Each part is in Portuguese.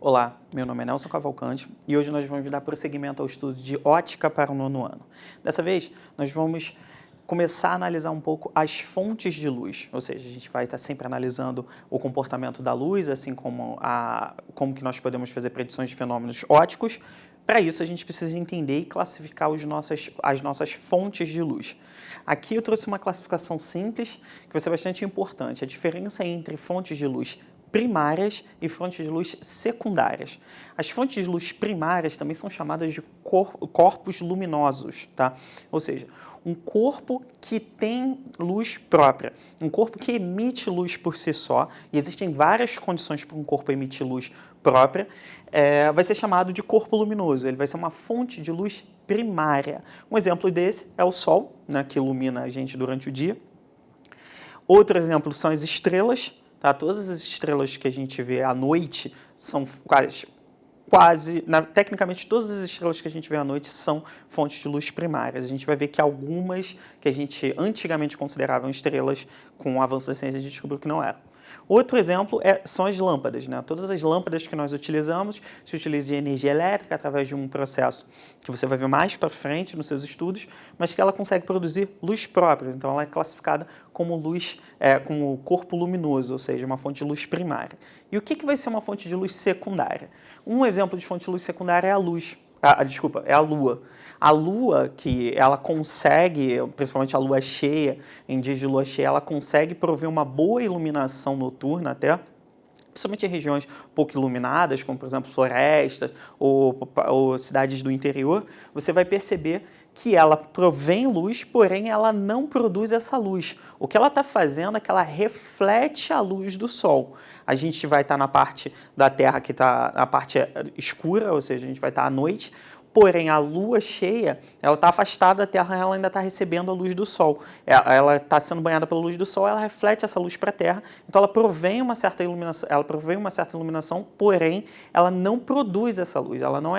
Olá, meu nome é Nelson Cavalcante e hoje nós vamos dar prosseguimento ao estudo de ótica para o nono ano. Dessa vez, nós vamos começar a analisar um pouco as fontes de luz, ou seja, a gente vai estar sempre analisando o comportamento da luz, assim como como que nós podemos fazer predições de fenômenos óticos. Para isso, a gente precisa entender e classificar as nossas fontes de luz. Aqui eu trouxe uma classificação simples, que vai ser bastante importante, a diferença entre fontes de luz primárias e fontes de luz secundárias. As fontes de luz primárias também são chamadas de corpos luminosos, tá? Ou seja, um corpo que tem luz própria, um corpo que emite luz por si só, e existem várias condições para um corpo emitir luz própria, vai ser chamado de corpo luminoso, ele vai ser uma fonte de luz primária. Um exemplo desse é o Sol, né, que ilumina a gente durante o dia. Outro exemplo são as estrelas. Tá? Todas as estrelas que a gente vê à noite são tecnicamente todas as estrelas que a gente vê à noite são fontes de luz primárias. A gente vai ver que algumas que a gente antigamente considerava estrelas, com o avanço da ciência a gente descobriu que não eram. Outro exemplo são as lâmpadas, né? Todas as lâmpadas que nós utilizamos se utilizam de energia elétrica através de um processo que você vai ver mais para frente nos seus estudos, mas que ela consegue produzir luz própria. Então, ela é classificada como luz, como corpo luminoso, ou seja, uma fonte de luz primária. E o que vai ser uma fonte de luz secundária? Um exemplo de fonte de luz secundária é a luz. É a Lua. A Lua, que ela consegue, principalmente a Lua cheia, em dias de Lua cheia, ela consegue prover uma boa iluminação noturna até, principalmente em regiões pouco iluminadas, como, por exemplo, florestas ou cidades do interior, você vai perceber que ela provém luz, porém ela não produz essa luz. O que ela está fazendo é que ela reflete a luz do Sol. A gente vai estar na parte da Terra que está na parte escura, ou seja, a gente vai estar à noite, porém a Lua cheia, ela está afastada da Terra, ela ainda está recebendo a luz do Sol. Ela está sendo banhada pela luz do Sol, ela reflete essa luz para a Terra, então ela provém uma certa iluminação, porém ela não produz essa luz, ela não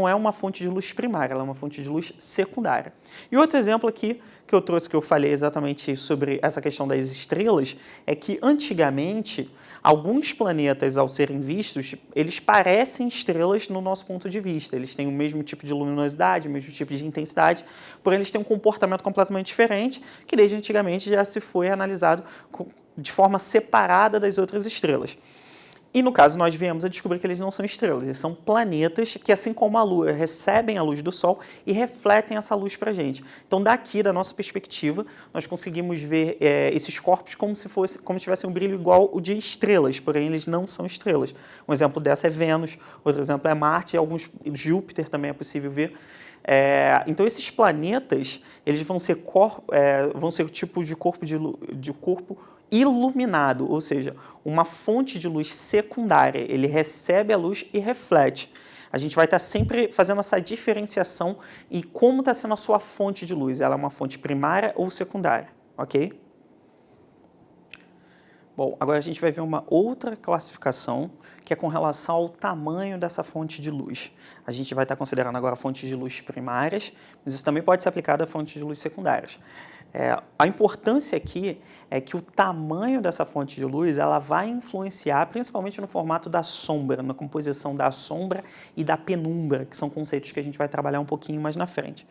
é uma fonte de luz primária, ela é uma fonte de luz secundária. E outro exemplo aqui que eu trouxe, que eu falei exatamente sobre essa questão das estrelas, é que antigamente alguns planetas, ao serem vistos, eles parecem estrelas no nosso ponto de vista. Eles têm o mesmo tipo de luminosidade, o mesmo tipo de intensidade, porém eles têm um comportamento completamente diferente, que desde antigamente já se foi analisado de forma separada das outras estrelas. E, no caso, nós viemos a descobrir que eles não são estrelas, eles são planetas que, assim como a Lua, recebem a luz do Sol e refletem essa luz para a gente. Então, daqui, da nossa perspectiva, nós conseguimos ver esses corpos como se tivessem um brilho igual o de estrelas, porém eles não são estrelas. Um exemplo dessa é Vênus, outro exemplo é Marte, e Júpiter também é possível ver. Então, esses planetas, eles vão ser tipo de corpo iluminado, ou seja, uma fonte de luz secundária. Ele recebe a luz e reflete. A gente vai estar sempre fazendo essa diferenciação e como está sendo a sua fonte de luz. Ela é uma fonte primária ou secundária, ok? Bom, agora a gente vai ver uma outra classificação que é com relação ao tamanho dessa fonte de luz. A gente vai estar considerando agora fontes de luz primárias, mas isso também pode ser aplicado a fontes de luz secundárias. A importância aqui é que o tamanho dessa fonte de luz ela vai influenciar principalmente no formato da sombra, na composição da sombra e da penumbra, que são conceitos que a gente vai trabalhar um pouquinho mais na frente.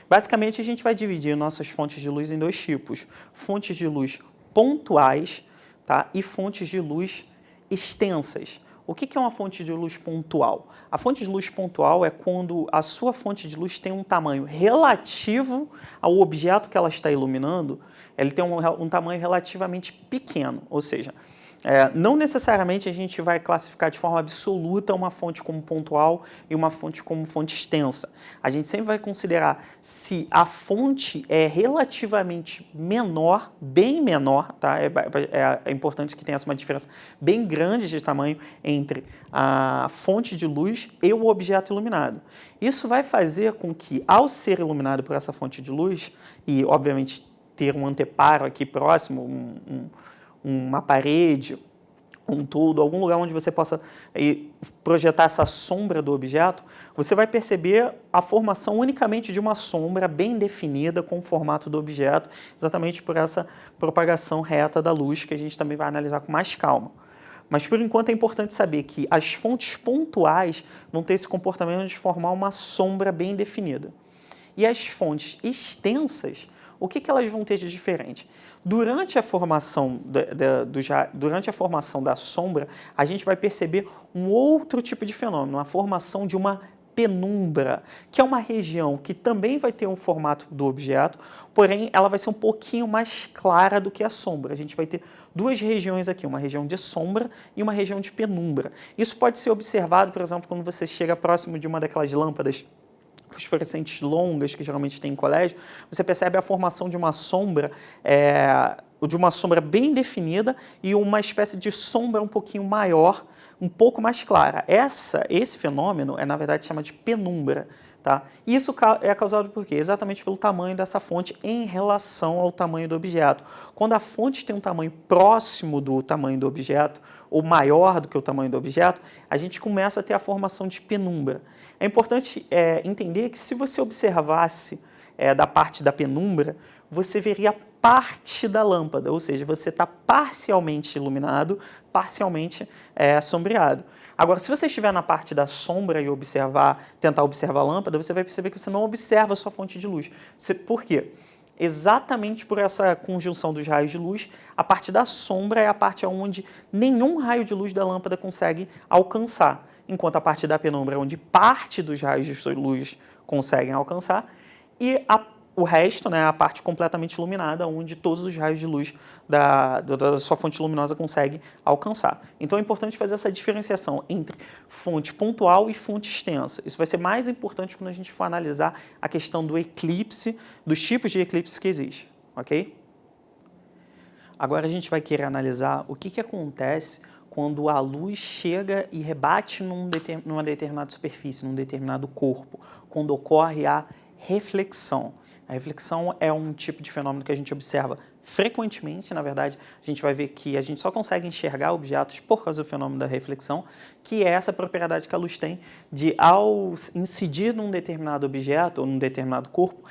Basicamente, a gente vai dividir nossas fontes de luz em dois tipos: fontes de luz pontuais, tá? E fontes de luz extensas. O que é uma fonte de luz pontual? A fonte de luz pontual é quando a sua fonte de luz tem um tamanho relativo ao objeto que ela está iluminando, ele tem um tamanho relativamente pequeno, ou seja, não necessariamente a gente vai classificar de forma absoluta uma fonte como pontual e uma fonte como fonte extensa. A gente sempre vai considerar se a fonte é relativamente menor, bem menor, tá? É importante que tenha uma diferença bem grande de tamanho entre a fonte de luz e o objeto iluminado. Isso vai fazer com que, ao ser iluminado por essa fonte de luz, e obviamente ter um anteparo aqui próximo, uma parede, um toldo, algum lugar onde você possa projetar essa sombra do objeto, você vai perceber a formação unicamente de uma sombra bem definida com o formato do objeto, exatamente por essa propagação reta da luz, que a gente também vai analisar com mais calma. Mas, por enquanto, é importante saber que as fontes pontuais vão ter esse comportamento de formar uma sombra bem definida. E as fontes extensas, o que elas vão ter de diferente? Durante a formação da sombra, a gente vai perceber um outro tipo de fenômeno, a formação de uma penumbra, que é uma região que também vai ter um formato do objeto, porém ela vai ser um pouquinho mais clara do que a sombra. A gente vai ter duas regiões aqui, uma região de sombra e uma região de penumbra. Isso pode ser observado, por exemplo, quando você chega próximo de uma daquelas lâmpadas fluorescentes longas que geralmente tem em colégio, você percebe a formação de uma sombra, bem definida e uma espécie de sombra um pouquinho maior, um pouco mais clara. Esse fenômeno na verdade, chama de penumbra. Tá? E isso é causado por quê? Exatamente pelo tamanho dessa fonte em relação ao tamanho do objeto. Quando a fonte tem um tamanho próximo do tamanho do objeto, ou maior do que o tamanho do objeto, a gente começa a ter a formação de penumbra. É importante entender que se você observasse da parte da penumbra, você veria parte da lâmpada, ou seja, você está parcialmente iluminado, parcialmente sombreado. Agora, se você estiver na parte da sombra e tentar observar a lâmpada, você vai perceber que você não observa a sua fonte de luz. Por quê? Exatamente por essa conjunção dos raios de luz, a parte da sombra é a parte onde nenhum raio de luz da lâmpada consegue alcançar, enquanto a parte da penumbra é onde parte dos raios de luz conseguem alcançar, e o resto, a parte completamente iluminada, onde todos os raios de luz da sua fonte luminosa conseguem alcançar. Então é importante fazer essa diferenciação entre fonte pontual e fonte extensa. Isso vai ser mais importante quando a gente for analisar a questão do eclipse, dos tipos de eclipse que existem, ok? Agora a gente vai querer analisar o que acontece quando a luz chega e rebate numa determinada superfície, num determinado corpo, quando ocorre a reflexão. A reflexão é um tipo de fenômeno que a gente observa frequentemente, na verdade, a gente vai ver que a gente só consegue enxergar objetos por causa do fenômeno da reflexão, que é essa propriedade que a luz tem de, ao incidir num determinado objeto ou num determinado corpo,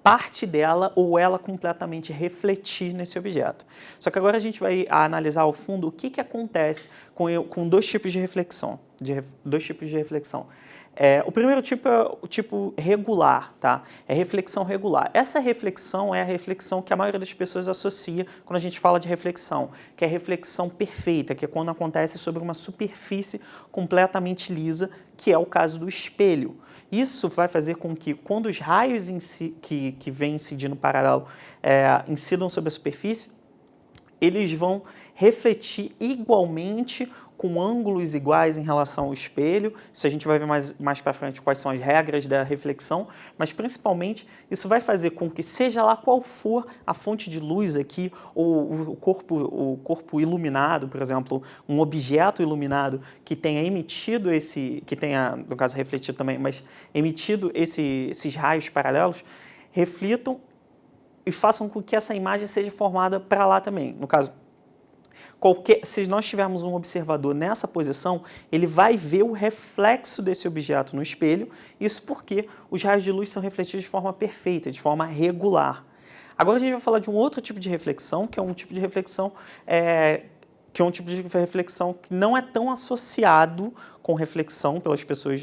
parte dela ou ela completamente refletir nesse objeto. Só que agora a gente vai analisar ao fundo o que acontece com dois tipos de reflexão. O primeiro tipo é o tipo regular, tá? É reflexão regular. Essa reflexão é a reflexão que a maioria das pessoas associa quando a gente fala de reflexão, que é a reflexão perfeita, que é quando acontece sobre uma superfície completamente lisa, que é o caso do espelho. Isso vai fazer com que, quando os raios que vêm incidindo paralelo incidam sobre a superfície, eles vão refletir igualmente com ângulos iguais em relação ao espelho. Isso a gente vai ver mais para frente quais são as regras da reflexão, mas principalmente isso vai fazer com que, seja lá qual for a fonte de luz aqui, ou o corpo iluminado, por exemplo, um objeto iluminado que tenha emitido no caso refletido também, mas emitido esses raios paralelos, reflitam e façam com que essa imagem seja formada para lá também. No caso, se nós tivermos um observador nessa posição, ele vai ver o reflexo desse objeto no espelho, isso porque os raios de luz são refletidos de forma perfeita, de forma regular. Agora a gente vai falar de um outro tipo de reflexão, que é um tipo de reflexão que não é tão associado com reflexão pelas pessoas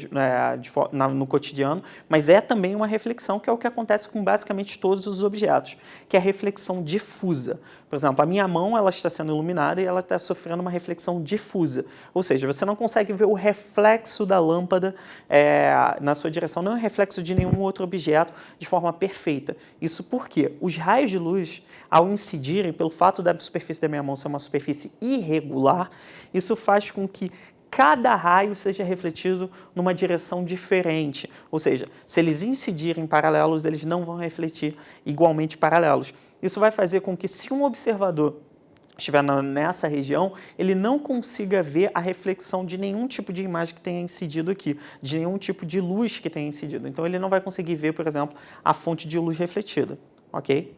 no cotidiano, mas é também uma reflexão que é o que acontece com basicamente todos os objetos, que é a reflexão difusa. Por exemplo, a minha mão ela está sendo iluminada e ela está sofrendo uma reflexão difusa, ou seja, você não consegue ver o reflexo da lâmpada na sua direção, não é reflexo de nenhum outro objeto de forma perfeita. Isso porque os raios de luz, ao incidirem, pelo fato da superfície da minha mão ser uma superfície irregular, isso faz com que cada raio seja refletido numa direção diferente, ou seja, se eles incidirem paralelos, eles não vão refletir igualmente paralelos. Isso vai fazer com que, se um observador estiver nessa região, ele não consiga ver a reflexão de nenhum tipo de imagem que tenha incidido aqui, de nenhum tipo de luz que tenha incidido. Então, ele não vai conseguir ver, por exemplo, a fonte de luz refletida, ok?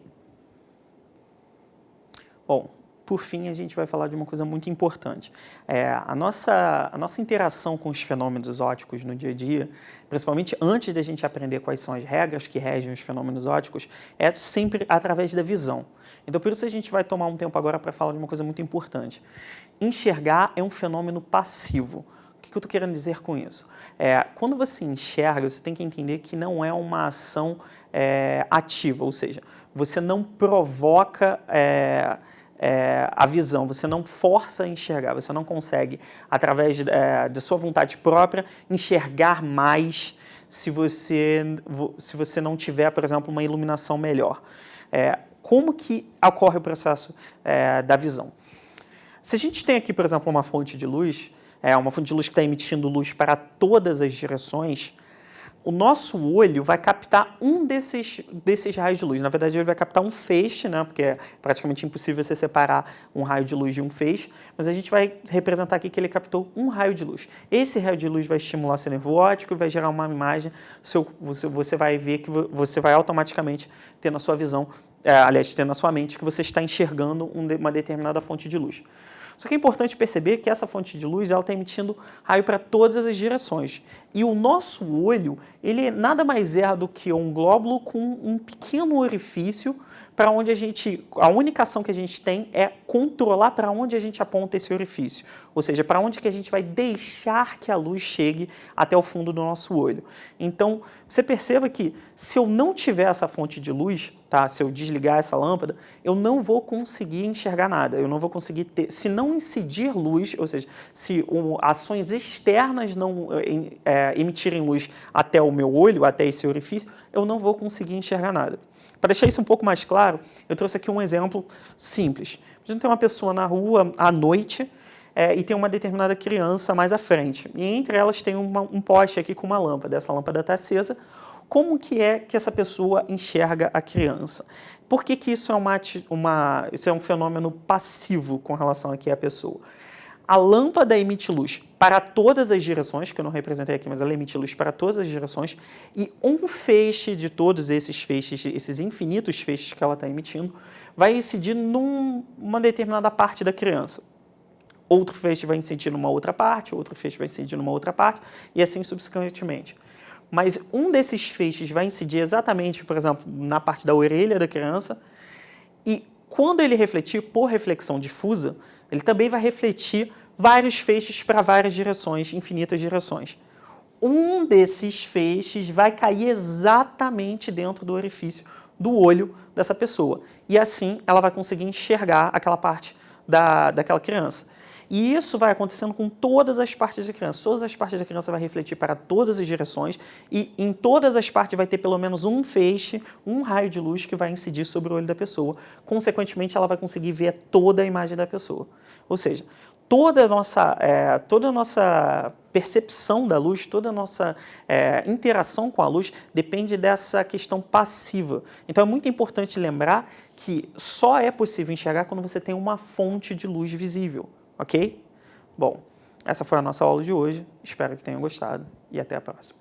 Bom, por fim, a gente vai falar de uma coisa muito importante. A nossa interação com os fenômenos ópticos no dia a dia, principalmente antes de a gente aprender quais são as regras que regem os fenômenos ópticos, é sempre através da visão. Então, por isso a gente vai tomar um tempo agora para falar de uma coisa muito importante. Enxergar é um fenômeno passivo. O que eu estou querendo dizer com isso? Quando você enxerga, você tem que entender que não é uma ação ativa, ou seja, você não provoca a visão, você não força a enxergar, você não consegue, através de sua vontade própria, enxergar mais se você não tiver, por exemplo, uma iluminação melhor. Como que ocorre o processo da visão? Se a gente tem aqui, por exemplo, uma fonte de luz, uma fonte de luz que está emitindo luz para todas as direções, o nosso olho vai captar um desses raios de luz. Na verdade, ele vai captar um feixe, né, porque é praticamente impossível você separar um raio de luz de um feixe, mas a gente vai representar aqui que ele captou um raio de luz. Esse raio de luz vai estimular seu nervo óptico e vai gerar uma imagem, você vai ver que você vai automaticamente ter na sua visão, ter na sua mente que você está enxergando uma determinada fonte de luz. Só que é importante perceber que essa fonte de luz está emitindo raio para todas as direções. E o nosso olho, ele nada mais é do que um glóbulo com um pequeno orifício para onde a única ação que a gente tem é controlar para onde a gente aponta esse orifício. Ou seja, para onde que a gente vai deixar que a luz chegue até o fundo do nosso olho. Então, você perceba que se eu não tiver essa fonte de luz, tá? Se eu desligar essa lâmpada, eu não vou conseguir enxergar nada, eu não vou conseguir ter, se não incidir luz, ou seja, se ações externas não emitirem luz até o meu olho, até esse orifício, eu não vou conseguir enxergar nada. Para deixar isso um pouco mais claro, eu trouxe aqui um exemplo simples. A gente tem uma pessoa na rua à noite e tem uma determinada criança mais à frente. E entre elas tem um poste aqui com uma lâmpada. Essa lâmpada está acesa. Como que essa pessoa enxerga a criança? Por que isso é um fenômeno passivo com relação aqui à pessoa? A lâmpada emite luz para todas as direções, que eu não representei aqui, mas ela emite luz para todas as direções, e um feixe de todos esses feixes, esses infinitos feixes que ela está emitindo, vai incidir numa determinada parte da criança. Outro feixe vai incidir numa outra parte, outro feixe vai incidir numa outra parte, e assim subsequentemente. Mas um desses feixes vai incidir exatamente, por exemplo, na parte da orelha da criança, e quando ele refletir por reflexão difusa, ele também vai refletir vários feixes para várias direções, infinitas direções. Um desses feixes vai cair exatamente dentro do orifício do olho dessa pessoa. E assim ela vai conseguir enxergar aquela parte daquela criança. E isso vai acontecendo com todas as partes da criança. Todas as partes da criança vai refletir para todas as direções e em todas as partes vai ter pelo menos um feixe, um raio de luz que vai incidir sobre o olho da pessoa. Consequentemente, ela vai conseguir ver toda a imagem da pessoa. Ou seja, toda a nossa percepção da luz, toda a nossa interação com a luz depende dessa questão passiva. Então, é muito importante lembrar que só é possível enxergar quando você tem uma fonte de luz visível. Ok? Bom, essa foi a nossa aula de hoje. Espero que tenham gostado e até a próxima.